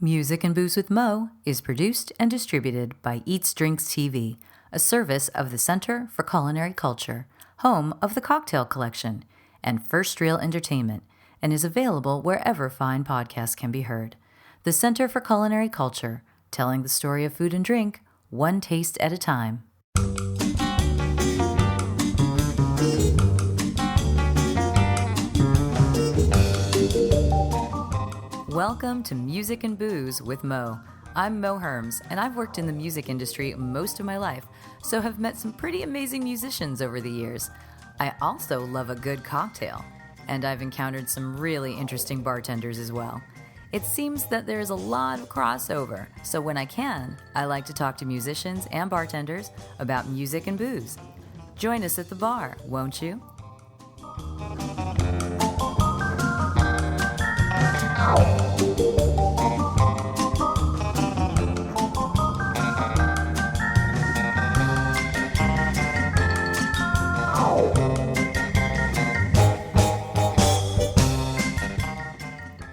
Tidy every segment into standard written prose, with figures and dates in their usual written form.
Music and Booze with Mo is produced and distributed by EatsDrinksTV, a service of the Center for Culinary Culture, home of the Cocktail Collection, and First Reel Entertainment, and is available wherever fine podcasts can be heard. The Center for Culinary Culture, telling the story of food and drink, one taste at a time. Welcome to Music and Booze with Mo. I'm Mo Herms, and I've worked in the music industry most of my life, so have met some pretty amazing musicians over the years. I also love a good cocktail, and I've encountered some really interesting bartenders as well. It seems that there's a lot of crossover, so when I can, I like to talk to musicians and bartenders about music and booze. Join us at the bar, won't you?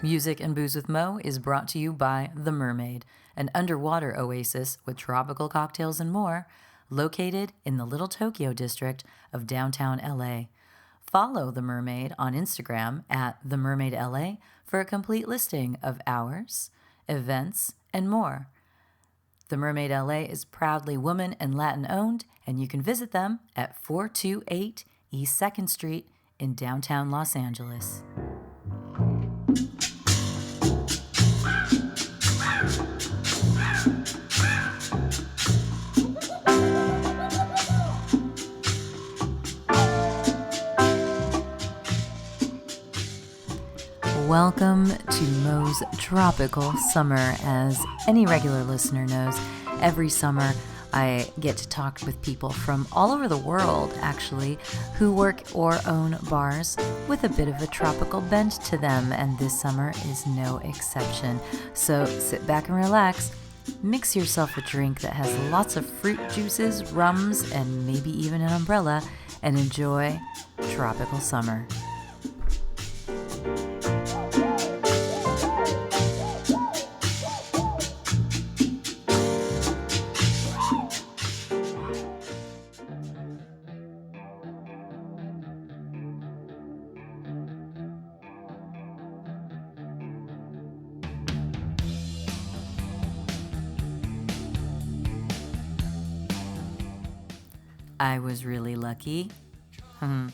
Music and Booze with Mo is brought to you by The Mermaid, an underwater oasis with tropical cocktails and more, located in the Little Tokyo district of downtown LA. Follow The Mermaid on Instagram at The Mermaid LA for a complete listing of hours, events, and more. The Mermaid LA is proudly woman and Latin owned, and you can visit them at 428 East 2nd Street in downtown Los Angeles. Welcome to Mo's Tropical Summer. As any regular listener knows, every summer I get to talk with people from all over the world, actually, who work or own bars with a bit of a tropical bent to them, and this summer is no exception. So sit back and relax, mix yourself a drink that has lots of fruit juices, rums, and maybe even an umbrella, and enjoy tropical summer. I was really lucky,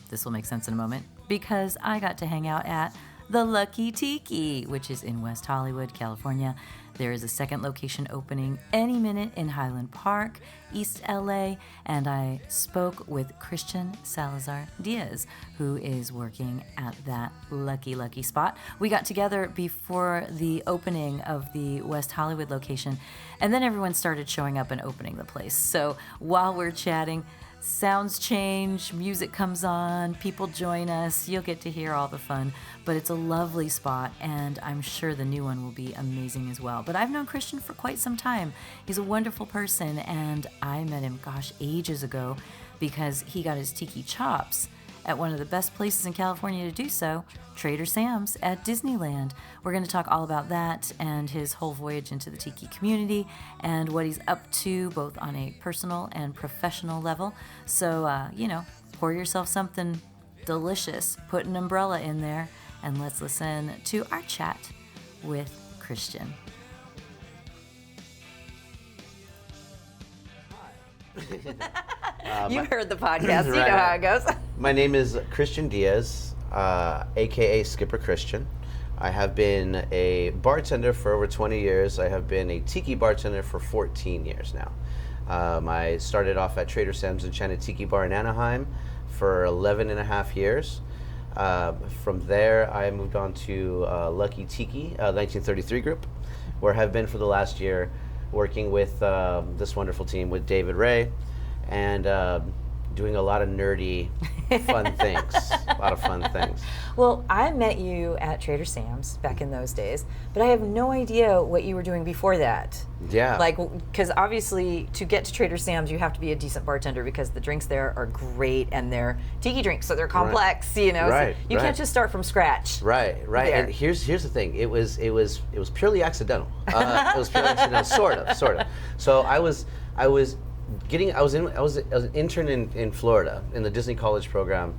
this will make sense in a moment, because I got to hang out at the Lucky Tiki, which is in West Hollywood, California. There is a second location opening any minute in Highland Park, East LA, and I spoke with Cristian Salazar Diaz, who is working at that lucky spot. We got together before the opening of the West Hollywood location, and then everyone started showing up and opening the place. So while we're chatting, sounds change, music comes on, people join us, you'll get to hear all the fun, but it's a lovely spot, and I'm sure the new one will be amazing as well. But I've known Cristian for quite some time. He's a wonderful person, and I met him, ages ago, because he got his tiki chops at one of the best places in California to do so, Trader Sam's at Disneyland. We're going to talk all about that and his whole voyage into the tiki community and what he's up to both on a personal and professional level. So, pour yourself something delicious, put an umbrella in there, and let's listen to our chat with Cristian. You've heard the podcast. You know how it goes. My name is Cristian Diaz, a.k.a. Skipper Cristian. I have been a bartender for over 20 years. I have been a tiki bartender for 14 years now. I started off at Trader Sam's Enchanted Tiki Bar in Anaheim for 11 and a half years. From there, I moved on to Lucky Tiki, 1933 group, where I have been for the last year, working with this wonderful team with David Ray and doing a lot of nerdy, fun things. A lot of fun things. Well, I met you at Trader Sam's back in those days, but I have no idea what you were doing before that. Yeah. Like, because obviously to get to Trader Sam's, you have to be a decent bartender because the drinks there are great and they're tiki drinks, so they're complex, you know. Right, so you can't just start from scratch. Right. There. And here's the thing. It was purely accidental. It was purely accidental, sort of. So I was an intern in Florida in the Disney College program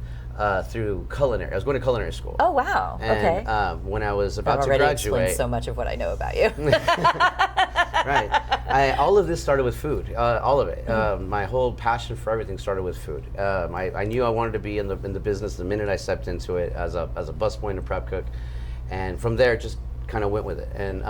through culinary. I was going to culinary school. Oh wow! And, okay. When I was about to already graduate, explained so much of what I know about you. right. All of this started with food. All of it. My whole passion for everything started with food. I knew I wanted to be in the business the minute I stepped into it as a busboy and a prep cook, and from there just kind of went with it. And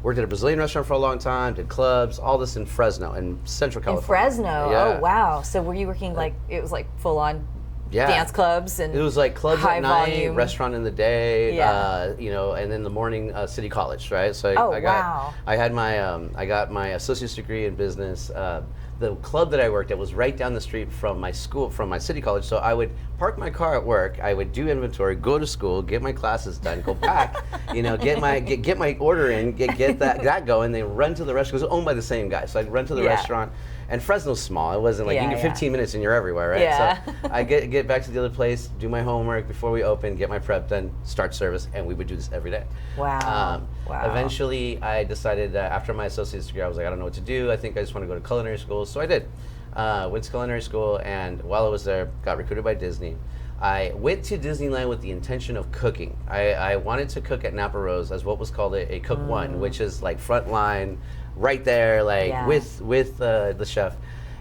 worked at a Brazilian restaurant for a long time, did clubs, all this in Fresno, in Central California. In Fresno? Yeah. Oh, wow. So were you working it was like full on dance clubs and it was like clubs high at night, volume. restaurant in the day, and in the morning, City College, right? So I got my associate's degree in business. The club that I worked at was right down the street from my school, from my city college. So I would park my car at work, I would do inventory, go to school, get my classes done, go back, get my order in, get that going, then run to the restaurant. It was owned by the same guy. So I'd run to the restaurant. And Fresno's small. It wasn't like you get 15 minutes and you're everywhere, right? Yeah. So I get back to the other place, do my homework before we open, get my prep done, start service, and we would do this every day. Wow. Wow. Eventually, I decided that after my associate's degree, I was like, I don't know what to do. I think I just want to go to culinary school. So I did. Went to culinary school, and while I was there, got recruited by Disney. I went to Disneyland with the intention of cooking. I wanted to cook at Napa Rose as what was called a Cook One, which is like front line, right there, with the chef.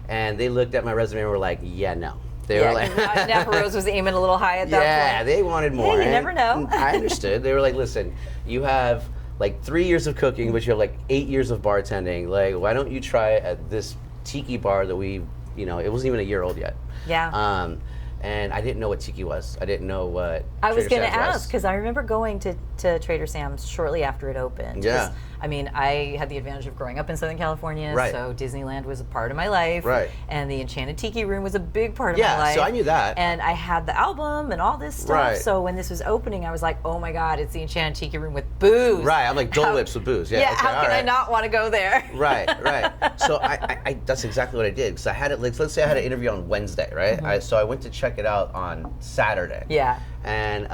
And they looked at my resume and were like, yeah, no. They were like, Napa Rose was aiming a little high at that point. Yeah, they wanted more. Hey, you never know. I understood. They were like, listen, you have like 3 years of cooking, but you have like 8 years of bartending. Like, why don't you try at this tiki bar that it wasn't even a year old yet. Yeah. And I didn't know what tiki was. I didn't know what I was going to Trader Sam's ask, because I remember going to Trader Sam's shortly after it opened. Yeah. I mean, I had the advantage of growing up in Southern California, Right. so Disneyland was a part of my life. Right. And the Enchanted Tiki Room was a big part of my life. Yeah, so I knew that. And I had the album and all this stuff. Right. So when this was opening, I was like, oh my God, it's the Enchanted Tiki Room with booze. Right, I'm like Dole Whips with booze. Yeah, Yeah, okay, how can I not want to go there? Right. So I that's exactly what I did, because I had it. Let's say I had an interview on Wednesday, right? So I went to check it out on Saturday. Yeah. And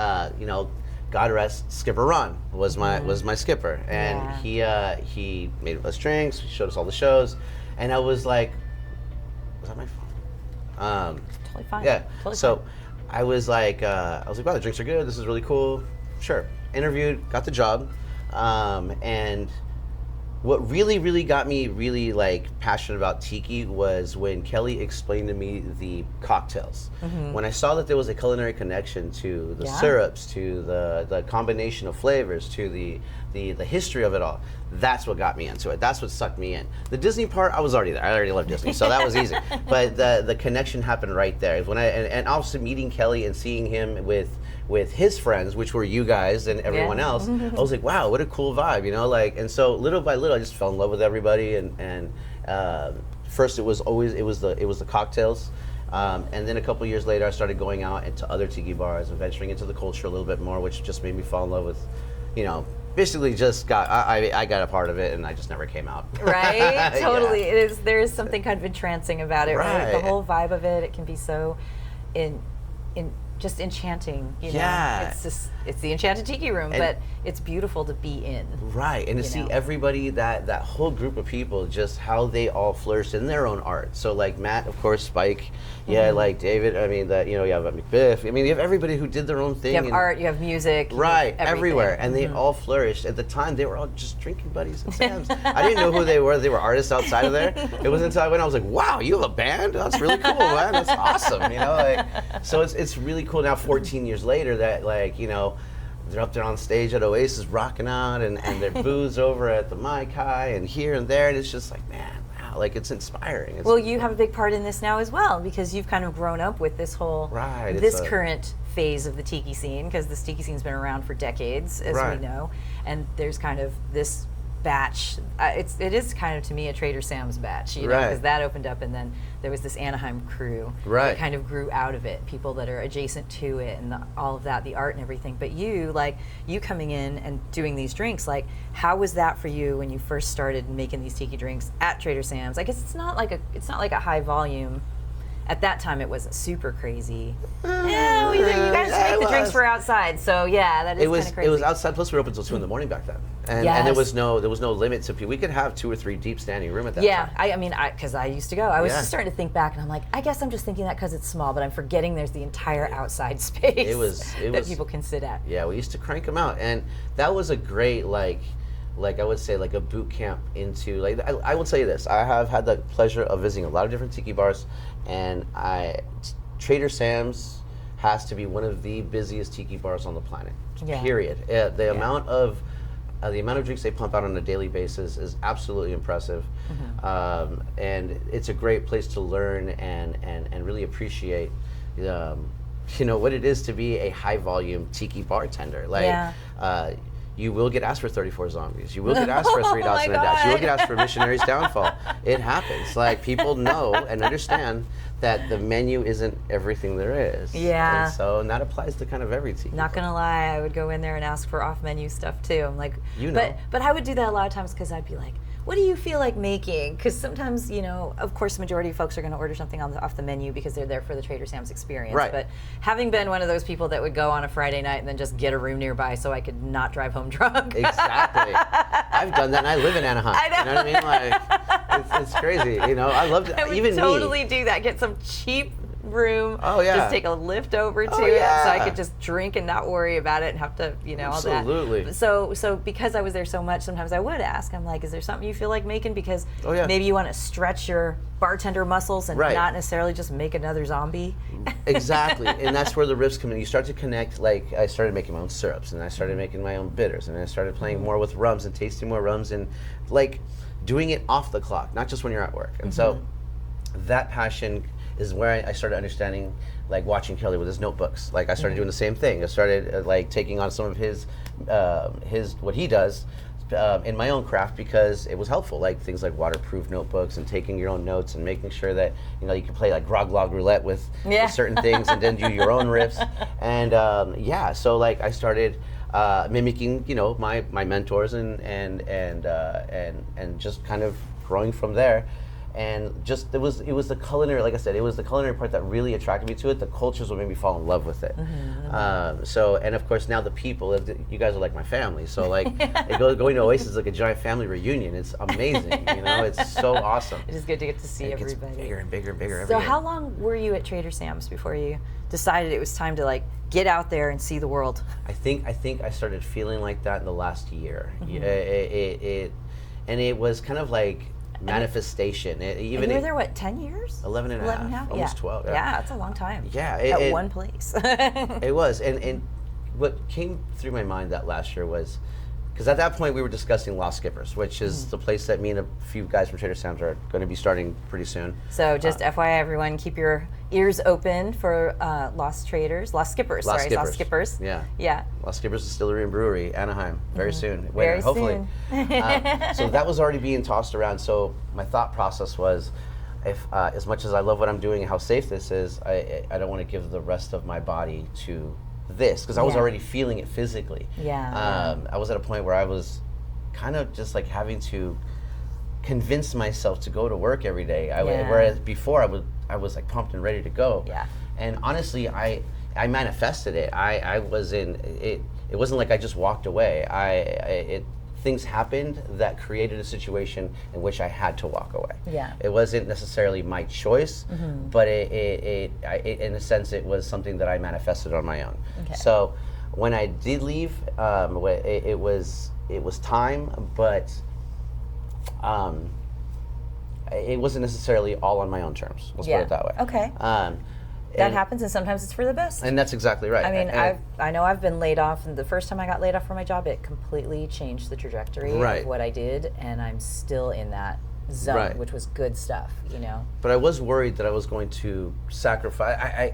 God rest Skipper Ron was my skipper, and he made us drinks. He showed us all the shows, and I was like, was that my phone? Totally fine. Yeah. Totally so fine. I was like, wow, the drinks are good. This is really cool. Sure. Interviewed, got the job, and what really got me really passionate about tiki was when Kelly explained to me the cocktails. When I saw that there was a culinary connection to the syrups, to the combination of flavors, to the history of it all, that's what got me into it. That's what sucked me in. The Disney part, I was already there. I already loved Disney, so that was easy. But the connection happened right there. When and also meeting Kelly and seeing him with his friends, which were you guys and everyone else, I was like, wow, what a cool vibe, and so little by little I just fell in love with everybody, and first it was the cocktails, and then a couple years later I started going out into other tiki bars and venturing into the culture a little bit more, which just made me fall in love with, basically just I got a part of it and I just never came out. Right? Totally. Yeah. There is something kind of entrancing about it, right? The whole vibe of it can be so just enchanting, Yeah. It's the Enchanted Tiki Room, but it's beautiful to be in. Right, and to see everybody, that whole group of people, just how they all flourished in their own art. So like Matt, of course, Spike, like David, I mean, you have McBiff, I mean, you have everybody who did their own thing. You have art, you have music. Right, everything. everywhere, and they all flourished. At the time, they were all just drinking buddies at Sam's. I didn't know who they were. They were artists outside of there. It wasn't until I went, I was like, wow, you have a band? That's really cool, man. That's awesome, so it's really cool now, 14 years later, that they're up there on stage at Oasis rocking out, and their booths over at the Mai Kai and here and there, and it's just like, man, wow, it's inspiring. Well, you have a big part in this now as well, because you've kind of grown up with this whole, current phase of the tiki scene, because the tiki scene's been around for decades, as we know, and there's kind of this batch. It is kind of, to me, a Trader Sam's batch, you know, Right. because that opened up, and then there was this Anaheim crew Right. that kind of grew out of it. People that are adjacent to it, and all of that, the art and everything. But you coming in and doing these drinks, like, how was that for you when you first started making these tiki drinks at Trader Sam's? I guess it's not like a high volume. At that time, it wasn't super crazy. Yeah, you guys make the drinks for outside, so yeah, that is kind of crazy. It was outside. Plus, we were open until 2 a.m. back then, and there was no limit to people. We could have 2 or 3 deep standing room at that time. Yeah, I mean, because I used to go. I was just starting to think back, and I'm like, I guess I'm just thinking that because it's small, but I'm forgetting there's the entire outside space that people can sit at. Yeah, we used to crank them out, and that was a great like I would say, like a boot camp into, like, I will tell you this. I have had the pleasure of visiting a lot of different tiki bars, and Trader Sam's has to be one of the busiest tiki bars on the planet. Yeah. Period. The amount of drinks they pump out on a daily basis is absolutely impressive, and it's a great place to learn and really appreciate. You know what it is to be a high volume tiki bartender. You will get asked for 34 zombies. You will get asked for 3 dots and a dash. You will get asked for Missionary's Downfall. It happens. Like, people know and understand that the menu isn't everything there is. Yeah. And that applies to kind of every tiki. Not gonna lie, I would go in there and ask for off-menu stuff too. I'm like, but I would do that a lot of times because I'd be like, what do you feel like making? Because sometimes, you know, of course, the majority of folks are going to order something off the menu because they're there for the Trader Sam's experience. Right. But having been one of those people that would go on a Friday night and then just get a room nearby so I could not drive home drunk. Exactly. I've done that, and I live in Anaheim. I know. You know what I mean? Like, it's crazy. You know, I love it. I would Even totally me. do that. Get some cheap room. Oh, yeah. Just take a lift over to it so I could just drink and not worry about it and have to, you know, all that. Absolutely. So because I was there so much, sometimes I would ask. I'm like, is there something you feel like making? Because maybe you want to stretch your bartender muscles and not necessarily just make another zombie. Exactly. And that's where the riffs come in. You start to connect. Like, I started making my own syrups, and I started making my own bitters, and I started playing more with rums and tasting more rums, and like doing it off the clock, not just when you're at work. And so that passion is where I started understanding, like, watching Kelly with his notebooks. Like, I started doing the same thing. I started like taking on some of his what he does in my own craft because it was helpful. Like things like waterproof notebooks and taking your own notes and making sure that, you know, you can play like grog log roulette with certain things and then do your own riffs. And so like I started mimicking, you know, my mentors and just kind of growing from there. And just it was the culinary, like I said, it was the culinary part that really attracted me to it. The cultures what made me fall in love with it. So, and of course now the people, you guys are like my family. So like going to Oasis is like a giant family reunion. It's amazing, you know. It's so awesome. It is good to get to see everybody. It gets bigger and bigger and bigger every So year. how long were you at Trader Sam's before you decided it was time to like get out there and see the world? I think I started feeling like that in the last year. And it was kind of like manifestation. And you were there, what, 10 years? 11 and a half, almost 12. Yeah, that's a long time. Yeah. At one place. It was. And what came through my mind that last year was, because at that point we were discussing Lost Skippers, which is the place that me and a few guys from Trader Sam's are going to be starting pretty soon. So just FYI, everyone, keep your ears open for Lost Skippers. Lost Skippers. Yeah. Lost Skippers Distillery and Brewery, Anaheim, very soon. Very hopefully. soon. So that was already being tossed around. So my thought process was, if as much as I love what I'm doing and how safe this is, I don't want to give the rest of my body to this, because I was already feeling it physically. I was at a point where I was kind of just like having to convince myself to go to work every day. Whereas before I was like pumped and ready to go. And honestly, I manifested it. I was in it. It wasn't like I just walked away. Things happened that created a situation in which I had to walk away. It wasn't necessarily my choice, but it in a sense it was something that I manifested on my own. So when I did leave, it was time, but it wasn't necessarily all on my own terms. Let's put it that way. Okay. That happens, and sometimes it's for the best. And that's exactly right. I mean, I know I've been laid off, and the first time I got laid off from my job, it completely changed the trajectory of what I did, and I'm still in that zone, which was good stuff, you know. But I was worried that I was going to sacrifice.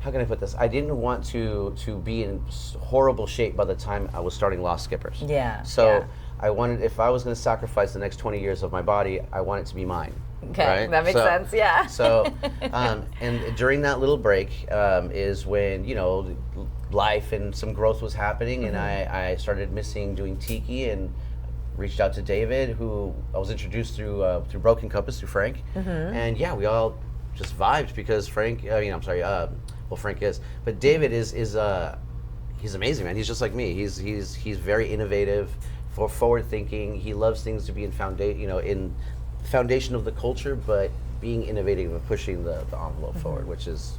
How can I put this? I didn't want to be in horrible shape by the time I was starting Lost Skippers. So if I was going to sacrifice the next 20 years of my body, I want it to be mine. Okay, right? that makes sense, yeah. So, and during that little break is when, life and some growth was happening, and I started missing doing tiki, and reached out to David, who I was introduced through Broken Compass, through Frank. And yeah, we all just vibed because Frank, Frank is, but David is he's amazing, man. He's just like me. He's very innovative, forward thinking. He loves things to be in foundation of the culture, but being innovative and pushing the envelope forward, which is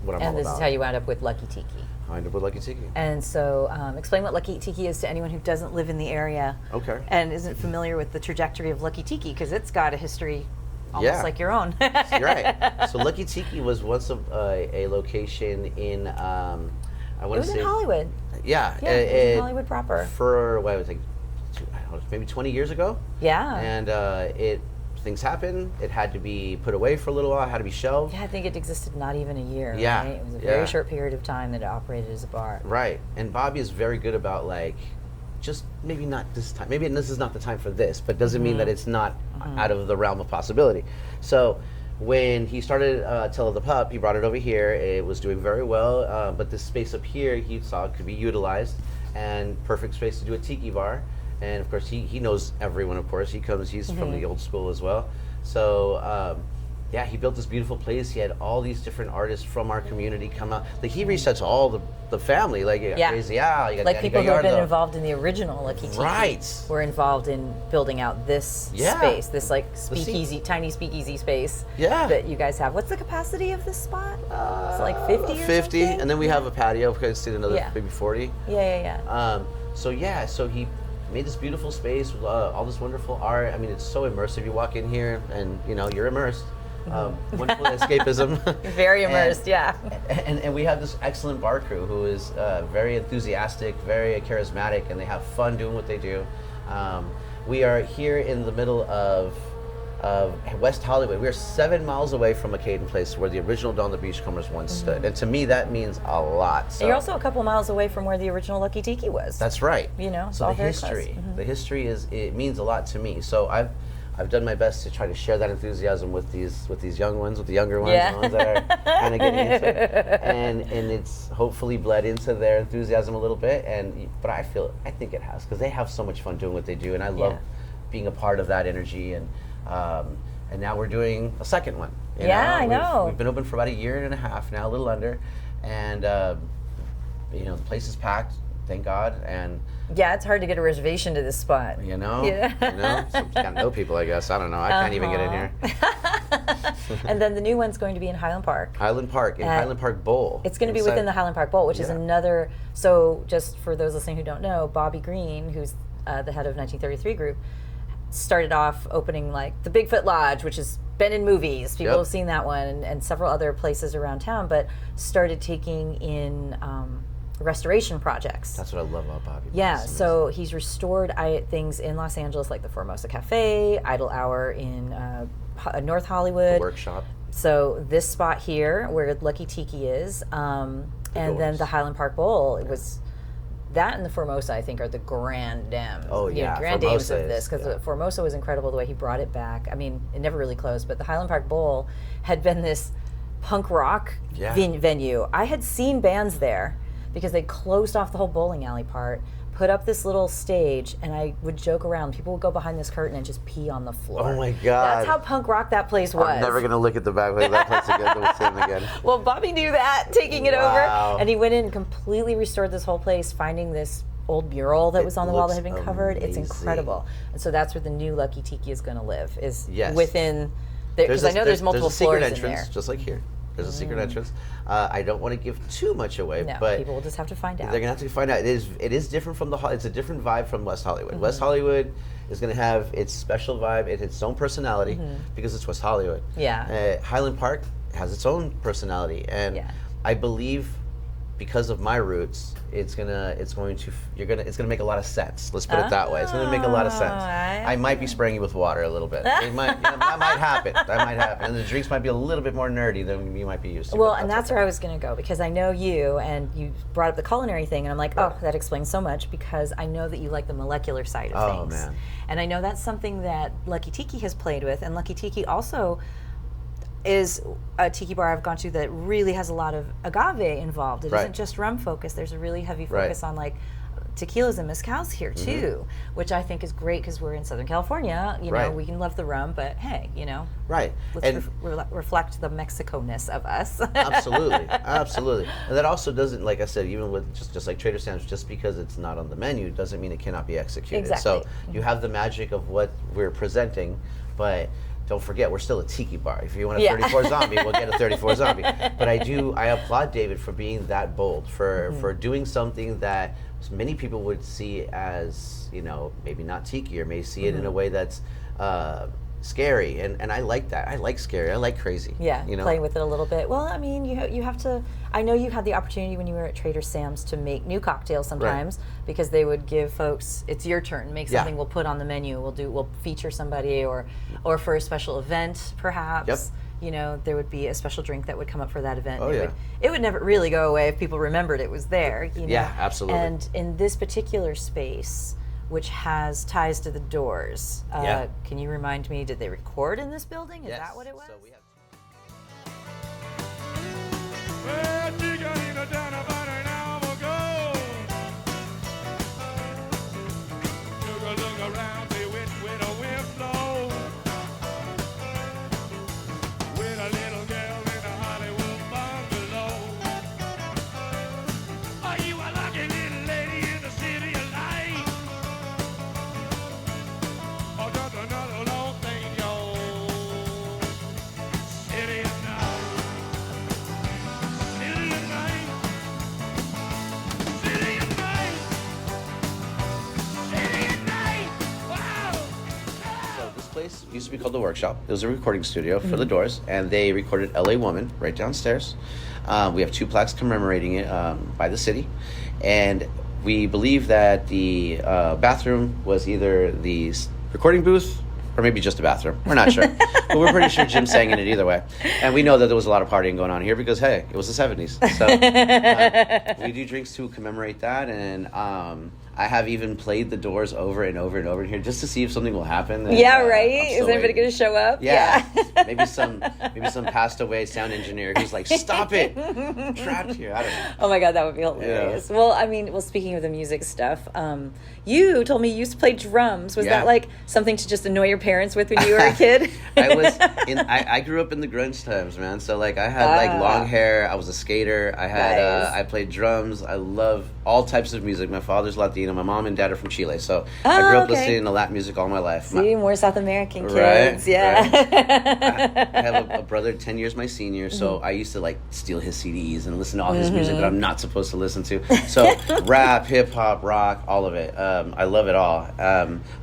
what I'm all about. And this is how you wound up with Lucky Tiki. I ended up with Lucky Tiki. And so explain what Lucky Tiki is to anyone who doesn't live in the area and isn't familiar with the trajectory of Lucky Tiki, because it's got a history almost like your own. You're right. So Lucky Tiki was once a location in, it was in Hollywood. Yeah. Yeah, it was in Hollywood proper. For, what I would think, maybe 20 years ago. Yeah. And things happened. It had to be put away for a little while. It had to be shelved. Yeah, I think it existed not even a year. Yeah. Right? It was a very short period of time that it operated as a bar. Right. And Bobby is very good about just maybe not this time. Maybe this is not the time for this, but doesn't mean that it's not out of the realm of possibility. So when he started Tell of the Pup, he brought it over here. It was doing very well, but this space up here he saw could be utilized, and perfect space to do a tiki bar. And of course, he knows everyone. Of course, he's from the old school as well. So he built this beautiful place. He had all these different artists from our community come out. He reached out to all the family, Crazy Al, you got like people who have been involved in the original Lucky Tiki. Right. Were involved in building out this space, this speakeasy, tiny speakeasy space that you guys have. What's the capacity of this spot? Is it like 50 or 50, something? and then we have a patio because it's another maybe 40. Yeah. So he made this beautiful space with all this wonderful art. I mean, it's so immersive. You walk in here and you're immersed. Wonderful escapism. Very immersed, and we have this excellent bar crew who is very enthusiastic, very charismatic, and they have fun doing what they do. We are here in the middle of West Hollywood. We are 7 miles away from Macadam Place, where the original Dawn the Beachcombers once stood. And to me, that means a lot. So, and you're also a couple miles away from where the original Lucky Tiki was. That's right. It's so all the very history, close. the history it means a lot to me. So I've done my best to try to share that enthusiasm with these young ones, with the younger ones, the ones that are kind of getting into it, and it's hopefully bled into their enthusiasm a little bit. But I think it has, because they have so much fun doing what they do, and I love being a part of that energy. And now we're doing a second one. I know. We've been open for about 1.5 years now, a little under, and the place is packed. Thank God. And it's hard to get a reservation to this spot. So gotta know people, I guess. I don't know. I can't even get in here. And then the new one's going to be in Highland Park. Highland Park Bowl. It's going to be within the Highland Park Bowl, which is another. So just for those listening who don't know, Bobby Green, who's the head of 1933 Group, started off opening the Bigfoot Lodge, which has been in movies. People have seen that one, and several other places around town, but started taking in restoration projects. That's what I love about Bobby. Yeah, so he's restored things in Los Angeles, like the Formosa Cafe, Idle Hour in North Hollywood. The workshop. So this spot here, where Lucky Tiki is, and then the Highland Park Bowl, it was... That and the Formosa, I think, are the grand dames. Oh, yeah. Grand dames of this, because the Formosa was incredible the way he brought it back. I mean, it never really closed, but the Highland Park Bowl had been this punk rock venue. I had seen bands there because they closed off the whole bowling alley part, put up this little stage, and I would joke around. People would go behind this curtain and just pee on the floor. Oh my God. That's how punk rock that place was. I'm never going to look at the back of that place again. We'll see him again. Well, Bobby knew that, taking it over. And he went in and completely restored this whole place, finding this old mural that was on the wall that had been covered. It's incredible. And so that's where the new Lucky Tiki is going to live, is within, because I know there's multiple floors in there. There's a secret entrance, just like here. There's a secret entrance. I don't want to give too much away, but people will just have to find out. They're gonna have to find out. It is different from it's a different vibe from West Hollywood. West Hollywood is gonna have its special vibe, its own personality, because it's West Hollywood. Yeah. Highland Park has its own personality, and I believe because of my roots, it's gonna make a lot of sense. Let's put it that way. It's gonna make a lot of sense. I might be spraying you with water a little bit. That might happen. And the drinks might be a little bit more nerdy than you might be used to. Well, and that's where I was gonna go, because I know you, and you brought up the culinary thing, and I'm like, oh, that explains so much, because I know that you like the molecular side of things. Oh man. And I know that's something that Lucky Tiki has played with, and Lucky Tiki also is a tiki bar I've gone to that really has a lot of agave involved. It isn't just rum focused. There's a really heavy focus on like tequilas and mezcals here too, which I think is great because we're in Southern California. You know, we can love the rum, but hey, you know, let's reflect the Mexico-ness of us. Absolutely. And that also doesn't, like I said, even with just like Trader Sam's, just because it's not on the menu doesn't mean it cannot be executed. Exactly. So you have the magic of what we're presenting, but don't forget, we're still a tiki bar. If you want a 34 zombie, we'll get a 34 zombie. But I applaud David for being that bold, for doing something that many people would see as, you know, maybe not tiki, or may see it in a way that's scary. And I like that. I like scary. I like crazy. Yeah, you know? playing with it a little bit. Well, I mean, you have to. I know you had the opportunity when you were at Trader Sam's to make new cocktails sometimes, because they would give folks, it's your turn, make something we'll put on the menu. We'll feature somebody, or for a special event perhaps. Yep. You know, there would be a special drink that would come up for that event. Oh, it would never really go away if people remembered it was there. You know? Yeah, absolutely. And in this particular space, which has ties to the doors, can you remind me, did they record in this building? Is that what it was? So we have About an hour ago. Took a look around, they went with a wind blow. With a little girl in a Hollywood bungalow. Are you a lucky little lady in the city of light? Or just another long thing, yo? City of night. City of night. City of night. City of night. Wow. So this place used to be called The Workshop. It was a recording studio for the Doors, and they recorded LA Woman right downstairs. We have 2 plaques commemorating it by the city, and we believe that the bathroom was either the recording booth or maybe just a bathroom. We're not sure. But we're pretty sure Jim sang in it either way. And we know that there was a lot of partying going on here because, hey, it was the 70s. So we do drinks to commemorate that, and I have even played the Doors over and over and over in here just to see if something will happen. And, Yeah, right? Is anybody going to show up? Yeah. maybe some passed away sound engineer who's like, stop it! Trapped here. I don't know. Oh my God, that would be hilarious. Yeah. Well, I mean, speaking of the music stuff, you told me you used to play drums. Was that like something to just annoy your parents with when you were a kid? I grew up in the grunge times, man. So like I had like long hair. I was a skater. I had I played drums. I love all types of music. My father's Latino. My mom and dad are from Chile. So I grew up listening to Latin music all my life. See, more South American kids. Right, yeah. Right. I have a brother 10 years my senior, so I used to like steal his CDs and listen to all his music that I'm not supposed to listen to. So rap, hip hop, rock, all of it. I love it all.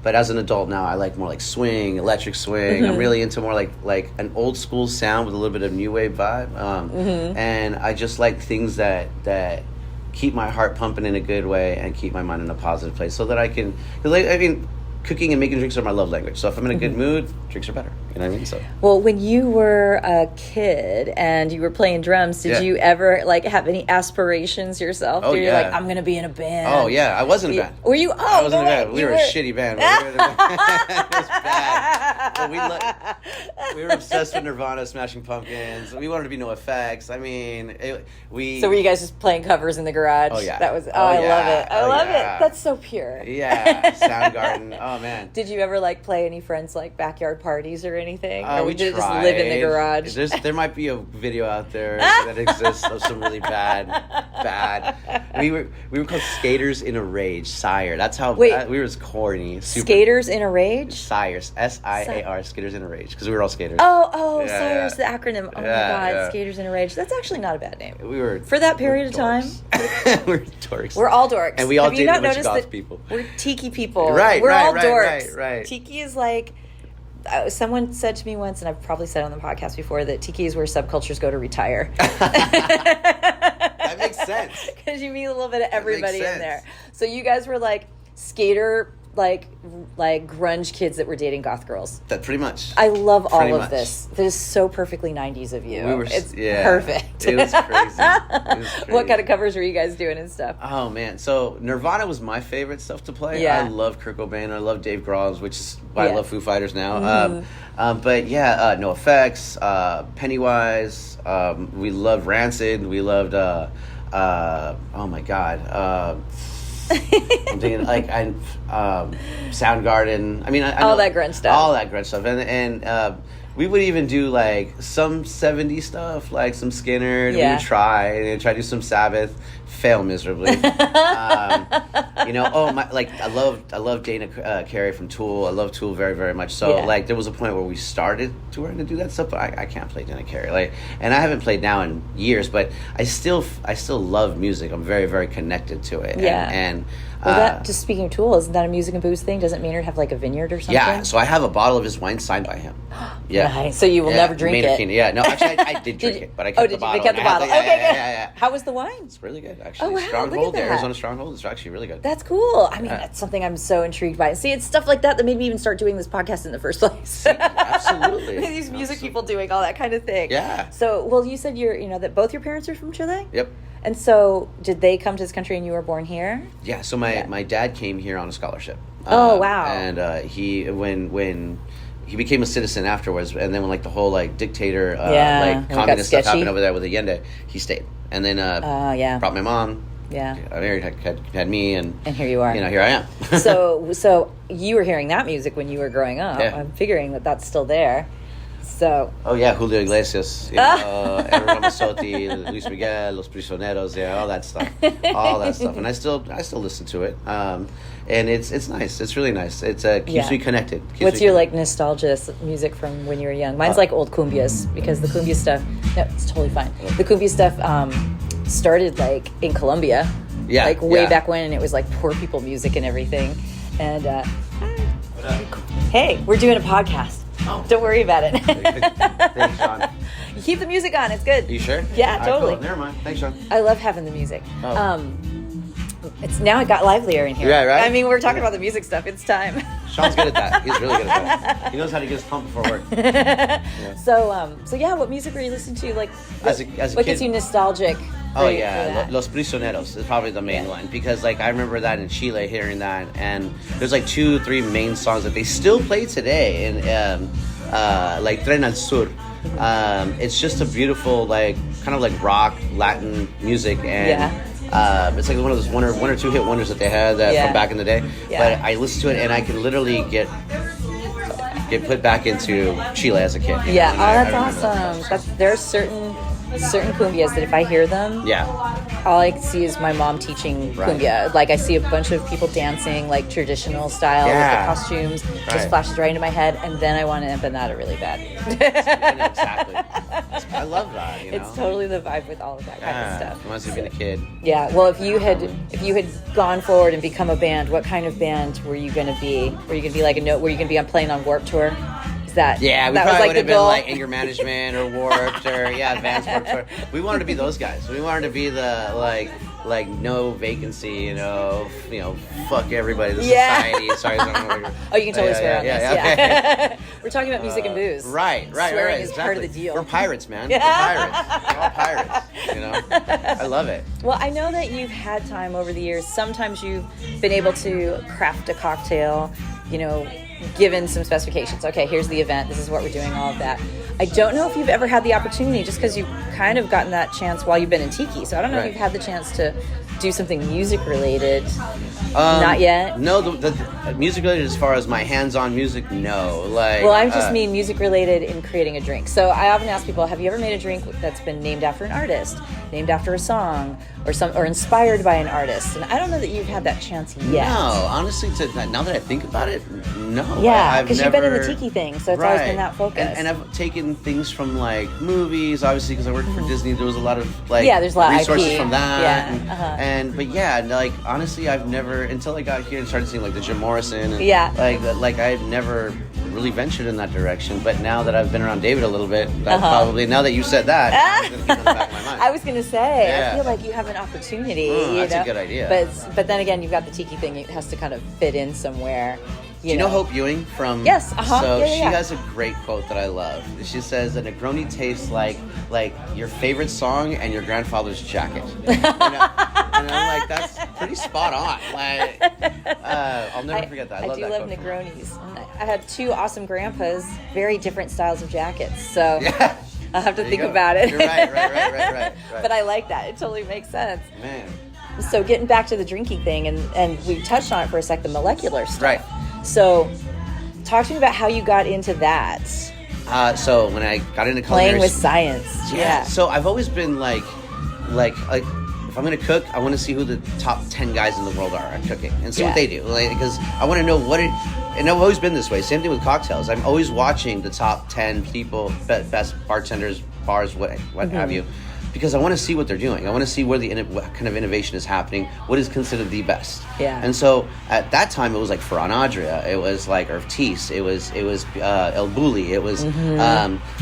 But as an adult now, I like more like swing, electric swing. I'm really into more like an old school sound with a little bit of new wave vibe. And I just like things that keep my heart pumping in a good way and keep my mind in a positive place, so that I can. I mean, cooking and making drinks are my love language. So if I'm in a good mood, drinks are better. You know what I mean? So. Well, when you were a kid and you were playing drums, did you ever like have any aspirations yourself? Oh, You're like, I'm going to be in a band. Oh yeah, I was in a band. Were you? Oh, I was in a band. We were a shitty band. It was bad. But we were obsessed with Nirvana, Smashing Pumpkins. We wanted to be No Effects. I mean, we. So were you guys just playing covers in the garage? Oh yeah. That was. I love it. I love it. That's so pure. Yeah. Soundgarden. Oh man. Did you ever like play any friends like backyard parties or anything? Or We did you tried. just live in the garage? There might be a video out there that exists of some really bad. We were called Skaters in a Rage. Sire. That's how we were corny. Super. Skaters in a Rage? Sires. SIAR. Skaters in a Rage. Because we were all skaters. Oh, Sire's the acronym. Oh my God, yeah. Skaters in a Rage. That's actually not a bad name. We were for that period of time. We're dorks. We're all dorks. And we all Have you dated not a bunch of noticed goth that people. We're tiki people. Right, We're all right, dorks. right. Tiki is like. Someone said to me once, and I've probably said it on the podcast before, that tiki is where subcultures go to retire. That makes sense. Because you meet a little bit of everybody in sense. there. So you guys were like skater, like grunge kids that were dating goth girls. That pretty much. I love all Pretty of much. this. This is so perfectly 90s of you. It's yeah. perfect. It was crazy. It was crazy. What kind of covers were you guys doing and stuff? Oh man, so Nirvana was my favorite stuff to play. Yeah. I love Kurt Cobain. I love Dave Grohl, which is why I love Foo Fighters now. But yeah, No Effects, Pennywise. We loved Rancid. We loved. Oh my God. I'm thinking like Soundgarden. I mean, I All know that grunge stuff. All that grunge stuff, and we would even do like some '70s stuff, like some Skinner. Yeah. We would try to do some Sabbath. Fail miserably. I love Dana Carey from Tool. I love Tool very, very much. So like there was a point where we started touring to do that stuff, but I can't play Dana Carey. And I haven't played now in years, but I still love music. I'm very, very connected to it. Yeah. And well, that, just speaking of Tool, isn't that a music and booze thing? Doesn't Maynard have like a vineyard or something? yeah, so I have a bottle of his wine signed by him. Yeah. Nice. So you will never drink Maynard it. Keenan. Yeah, no, actually I did drink it, but I kept the bottle. You kept the and I had bottle. to- yeah, Okay, yeah, good. yeah, yeah. How was the wine? It's really good, actually. Oh, wow, look at Stronghold, the that. Arizona Stronghold is actually really good. That's cool. I mean, that's something I'm so intrigued by. See, it's stuff like that made me even start doing this podcast in the first place. Absolutely. These music people doing all that kind of thing. Yeah. So, well, you said that both your parents are from Chile? Yep. And so, did they come to this country and you were born here? Yeah, so my dad came here on a scholarship. Oh, wow. And he when he became a citizen afterwards, and then when like the whole like dictator when it got communist stuff sketchy. happened over there with Allende, he stayed. And then brought my mom. Yeah. I married, had me, and here you are. Here I am. so you were hearing that music when you were growing up. Yeah. I'm figuring that that's still there. So. Oh yeah, Julio Iglesias, Aaron Ramazzotti, Luis Miguel, Los Prisioneros, all that stuff, and I still listen to it, and it's nice. It's really nice. It keeps me connected. What's your like nostalgia music from when you were young? Mine's like old cumbias, because the cumbia stuff. No, it's totally fine. The cumbia stuff started like in Colombia, like way back when, and it was like poor people music and everything. And hey, we're doing a podcast. Oh. Don't worry about it. Thanks, Sean. You keep the music on. It's good. You sure? Yeah, All totally. Right, cool. Never mind. Thanks, Sean. I love having the music. Oh. It's now it got livelier in here. Yeah, right? I mean, we're talking about the music stuff. It's time. Sean's good at that. He's really good at that. He knows how to get his pump before work. Yeah. So yeah, what music were you listening to? Like, as a what kid, gets you nostalgic? Oh yeah, Los Prisioneros is probably the main one, because like I remember that in Chile, hearing that, and there's like 2-3 main songs that they still play today, and like Tren al Sur. It's just a beautiful, like kind of like rock Latin music, and it's like one of those one or two hit wonders that they had from back in the day. Yeah. But I listen to it and I can literally get put back into Chile as a kid. Yeah, know? that's I awesome. There are certain cumbias that if I hear them, all I see is my mom teaching cumbia. Like I see a bunch of people dancing like traditional style with the costumes. Just flashes right into my head, and then I want an empanada really bad. Exactly. I love that. It's totally the vibe with all of that kind of stuff. Reminds me of being a kid. Yeah. Well, if you had gone forward and become a band, what kind of band were you going to be? Were you going to be like were you going to be playing on Warped Tour? We that probably was like would have been goal? like Anger Management or Warped or Advanced Warped Tour. We wanted to be those guys. We wanted to be the like no vacancy, fuck everybody, the society. Sorry, I don't know. Oh, you can totally swear on this. Yeah. Okay. We're talking about music and booze. Right. Swearing is exactly. part of the deal. We're pirates, man. We're pirates. We're all pirates. I love it. Well, I know that you've had time over the years. Sometimes you've been able to craft a cocktail, given some specifications. Okay, here's the event. This is what we're doing, all of that. I don't know if you've ever had the opportunity, just because you've kind of gotten that chance while you've been in Tiki. So I don't know if you've had the chance to do something music related. Not yet? No, the music related as far as my hands-on music, no. Well, I just mean music related in creating a drink. So I often ask people, have you ever made a drink that's been named after an artist, named after a song, or inspired by an artist? And I don't know that you've had that chance yet. No, honestly, now that I think about it, no. Yeah, because you've been in the Tiki thing, so it's always been that focus. And I've taken things from like movies, obviously, because I worked for Disney. There was a lot of there's a lot of resources IP. from that. Yeah, But honestly, I've never, until I got here and started seeing like the Jim Morrison. And, Like I've never really ventured in that direction. But now that I've been around David a little bit, that probably, now that you said that, it's going to get in the back of my mind. I was going to say, Yeah. I feel like you have an opportunity. That's a good idea. But then again, you've got the tiki thing. It has to kind of fit in somewhere. Do you know Hope Ewing from? Yes. So Yeah. she has a great quote that I love. She says, "A Negroni tastes like your favorite song and your grandfather's jacket." And I'm like, that's pretty spot on. Like, I'll never forget that. I love do that love quote. Negronis. I had 2 awesome grandpas, very different styles of jackets. So Yeah. I'll have to There you think go. about it. You're right. But I like that. It totally makes sense. Man. So getting back to the drinking thing, and we touched on it for a sec, the molecular stuff. Right. So talk to me about how you got into that. So when I got into culinary, Playing with science. Yeah. So I've always been like if I'm gonna cook, I want to see who the top 10 guys in the world are at cooking and see what they do. Like, because I want to know and I've always been this way. Same thing with cocktails. I'm always watching the top 10 people, best bartenders, bars, what have you. Because I want to see what they're doing. I want to see where what kind of innovation is happening. What is considered the best? Yeah. And so at that time, it was like Ferran Adria. It was like Ortiz. It was El Bulli. It was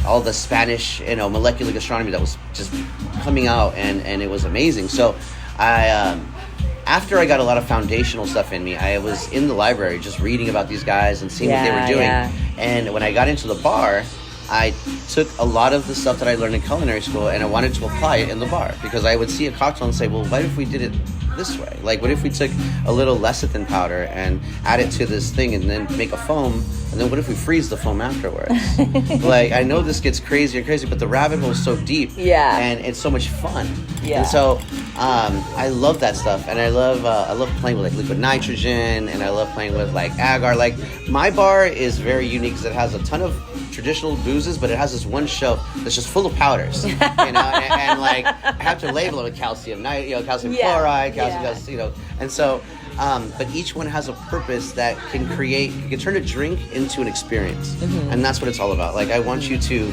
all the Spanish, molecular gastronomy that was just coming out, and it was amazing. So I after I got a lot of foundational stuff in me, I was in the library just reading about these guys and seeing what they were doing. Yeah. And when I got into the bar, I took a lot of the stuff that I learned in culinary school and I wanted to apply it in the bar, because I would see a cocktail and say, well, what if we did it this way? Like, what if we took a little lecithin powder and add it to this thing and then make a foam, and then what if we freeze the foam afterwards? Like, I know this gets crazier and crazier, but the rabbit hole is so deep. Yeah. And it's so much fun. Yeah. And so I love that stuff, and I love playing with like liquid nitrogen, and I love playing with like agar. Like, my bar is very unique because it has a ton of traditional boozes, but it has this one shelf that's just full of powders, and like I have to label it with calcium, calcium chloride, calcium, and so. But each one has a purpose that can turn a drink into an experience. And that's what it's all about. Like, I want you to,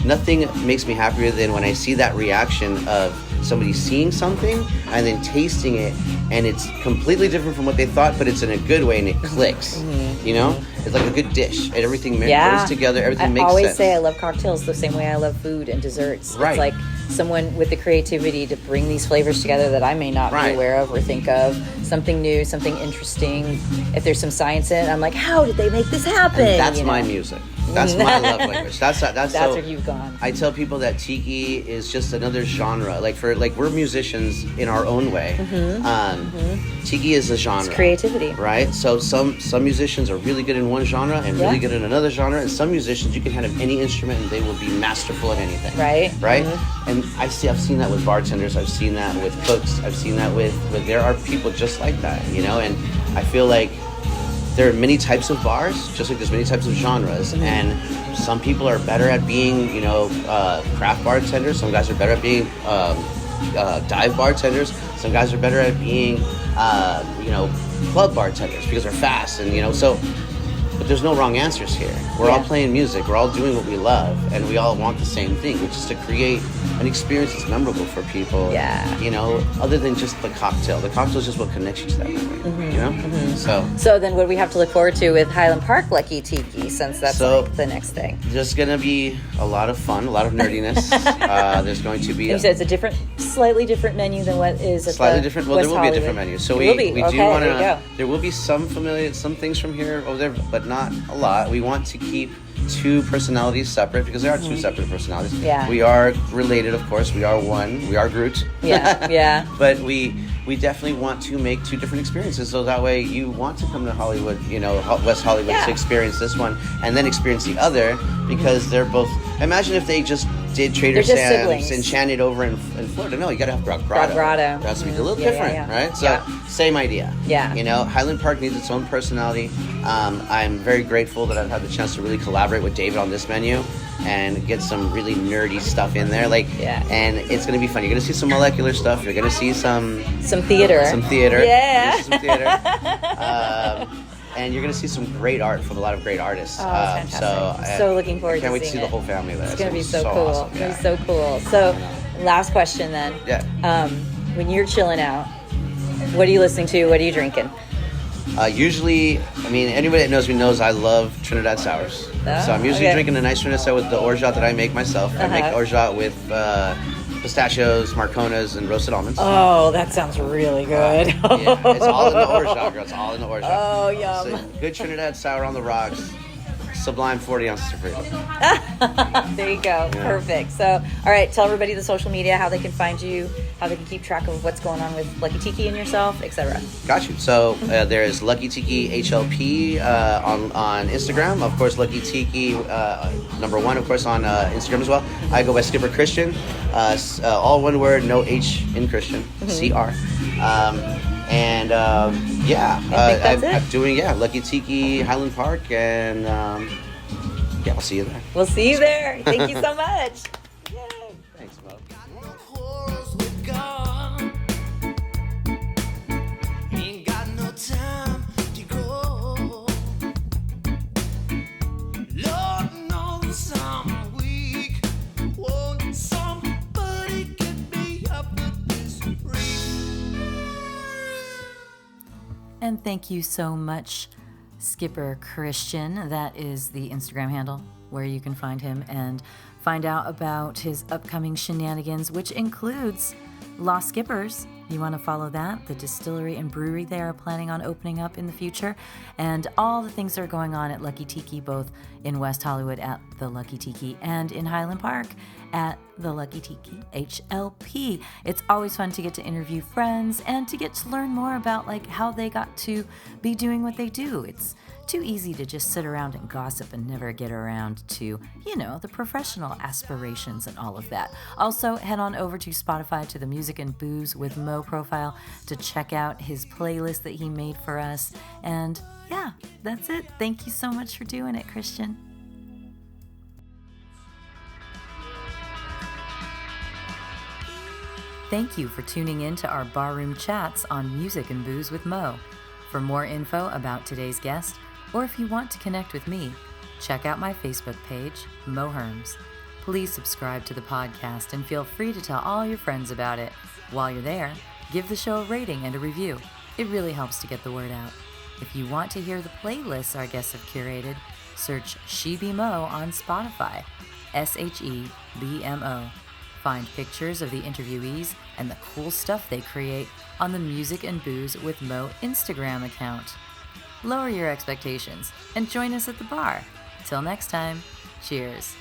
nothing makes me happier than when I see that reaction of somebody seeing something and then tasting it, and it's completely different from what they thought, but it's in a good way and it clicks. It's like a good dish, and everything goes together, everything makes sense. I always say I love cocktails the same way I love food and desserts. Right. It's like someone with the creativity to bring these flavors together that I may not be aware of or think of. Something new, something interesting. If there's some science in it, I'm like, how did they make this happen? And that's my music. That's my love language. That's so, where you've gone. I tell people that tiki is just another genre. We're musicians in our own way. Tiki is a genre. It's creativity. Right? So some musicians are really good in one genre and really good in another genre, and some musicians you can hand them any instrument and they will be masterful at anything. Right. And I've seen that with bartenders, I've seen that with cooks, I've seen that with there are people just like that, and I feel like there are many types of bars, just like there's many types of genres, and some people are better at being, craft bartenders. Some guys are better at being dive bartenders. Some guys are better at being, club bartenders because they're fast, and so. But there's no wrong answers here. We're all playing music. We're all doing what we love, and we all want the same thing, which is to create an experience that's memorable for people. Other than just the cocktail. The cocktail is just what connects you to that memory. So then what do we have to look forward to with Highland Park Lucky Tiki, since that's the next thing? There's going to be a lot of fun, a lot of nerdiness. There's going to be... You said it's a slightly different menu than what is at slightly different. Well, West there will be a Hollywood. different menu. So we do want to... There will be some things from here over there, but not a lot. We want to keep 2 personalities separate, because there are 2 separate personalities. Yeah. We are related, of course. We are one. We are Groot. Yeah. But we definitely want to make 2 different experiences, so that way you want to come to Hollywood, West Hollywood, to experience this one and then experience the other, because they're both... Imagine if they just did Trader Sam's and Enchanted over in Florida. No, you got to have Grotto. It has to be a little different, right? So same idea. Yeah. Highland Park needs its own personality. I'm very grateful that I've had the chance to really collaborate with David on this menu and get some really nerdy stuff in there. And it's going to be fun. You're going to see some molecular stuff. You're going to see some theater. Yeah. Some theater. And you're going to see some great art from a lot of great artists. Oh, that's fantastic. I'm so looking forward to seeing it. I can't wait to see the whole family there. It's going to be so cool. Awesome. It's going to be so cool. So, last question then. Yeah. When you're chilling out, what are you listening to? What are you drinking? Usually, I mean, anybody that knows me knows I love Trinidad sours. So I'm usually drinking a nice Trinidad sour with the orgeat that I make myself. I make orgeat with pistachios, marconas, and roasted almonds. Oh, that sounds really good. Yeah, it's all in the orgeat, girl. It's all in the orgeat. Oh, yum. So, good Trinidad sour on the rocks. Sublime 40 ounces of freedom. There you go. Yeah. Perfect. So, all right, tell everybody the social media, how they can find you, how they can keep track of what's going on with Lucky Tiki and yourself, etc. Got you. So there is Lucky Tiki HLP on Instagram. Of course, Lucky Tiki #1, of course, on Instagram as well. I go by Skipper Cristian. All one word, no H in Christian. CR. And I'm doing Lucky Tiki Highland Park, and I'll see you there. We'll see you there. Thank you so much. Yay. Thanks, Mo. And thank you so much, Skipper Cristian. That is the Instagram handle where you can find him and find out about his upcoming shenanigans, which includes Lost Skippers. You want to follow that, the distillery and brewery they are planning on opening up in the future, and all the things that are going on at Lucky Tiki, both in West Hollywood at the Lucky Tiki and in Highland Park at the Lucky Tiki HLP. It's always fun to get to interview friends and to get to learn more about like how they got to be doing what they do. It's too easy to just sit around and gossip and never get around to, the professional aspirations and all of that. Also, head on over to Spotify to the Music and Booze with Mo profile to check out his playlist that he made for us. And yeah, that's it. Thank you so much for doing it, Cristian. Thank you for tuning in to our barroom chats on Music and Booze with Mo. For more info about today's guest, or if you want to connect with me, check out my Facebook page, Mo Herms. Please subscribe to the podcast and feel free to tell all your friends about it. While you're there, give the show a rating and a review. It really helps to get the word out. If you want to hear the playlists our guests have curated, search She Be Mo on Spotify, SHEBMO. Find pictures of the interviewees and the cool stuff they create on the Music and Booze with Mo Instagram account. Lower your expectations and join us at the bar. Till next time, cheers.